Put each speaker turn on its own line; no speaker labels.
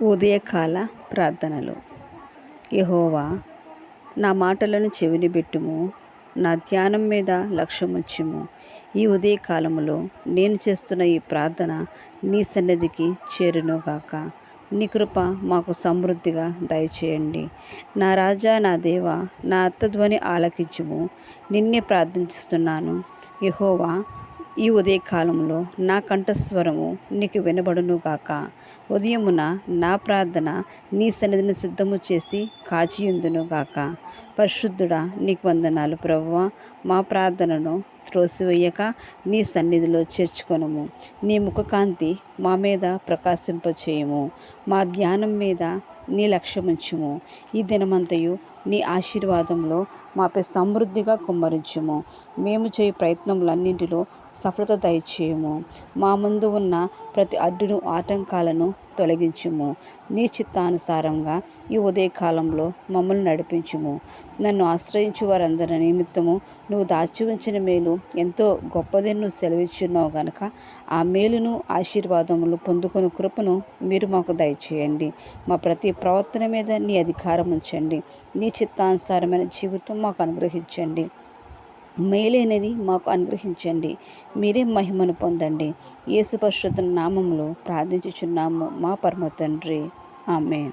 ఉదయకాల ప్రార్థనలు. యెహోవా, నా మాటలను చెవినిబెట్టుము, నా ధ్యానం మీద లక్ష్యముంచుము. ఈ ఉదయకాలములో నేను చేస్తున్న ఈ ప్రార్థన నీ సన్నిధికి చేరునుగాక. నీ కృప మాకు సమృద్ధిగా దయచేయండి. నా రాజా, నా దేవా, నా ఆర్తధ్వని ఆలకించుము. నిన్నే ప్రార్థిస్తున్నాను. యెహోవా, ఈ ఉదయకాలంలో నా కంఠస్వరము నీకు వినబడునుగాక. ఉదయమున నా ప్రార్థన నీ సన్నిధిని సిద్ధము చేసి కాచియుందునుగాక. పరిశుద్ధుడా, నీకు వందనాలు ప్రభువా. మా ప్రార్థనను త్రోసివేయక నీ సన్నిధిలో చేర్చుకొనుము. నీ ముఖకాంతి మా మీద ప్రకాశింపచేయము. మా ధ్యానం మీద నీ లక్ష్యముంచుము. ఈ దినమంతయు నీ ఆశీర్వాదంలో మాపై సమృద్ధిగా కుమ్మరించుము. మేము చేయు ప్రయత్నములన్నింటిలో సఫలత దయచేయము. మా ముందు ఉన్న ప్రతి అడ్డును ఆటంకాలను తొలగించుము. నీ చిత్తానుసారంగా ఈ ఉదయకాలంలో మమ్మల్ని నడిపించుము. నన్ను ఆశ్రయించు వారందరి నిమిత్తము నువ్వు దాచి ఉంచిన మేలు ఎంతో గొప్పదని నువ్వు సెలవిచ్చున్నావు గనక ఆ మేలును ఆశీర్వాదములు పొందుకుని కృపను మీరు మాకు దయచేయండి. మా ప్రతి ప్రవర్తన మీద నీ అధికారం ఉంచండి. నీ చిత్తానుసారమైన జీవితం మాకు అనుగ్రహించండి. మేలైనది మాకు అనుగ్రహించండి. మీరే మహిమను పొందండి. యేసు పరిశుద్ధ నామములో ప్రార్థించుచున్నాము మా పరమ తండ్రి. ఆమేన్.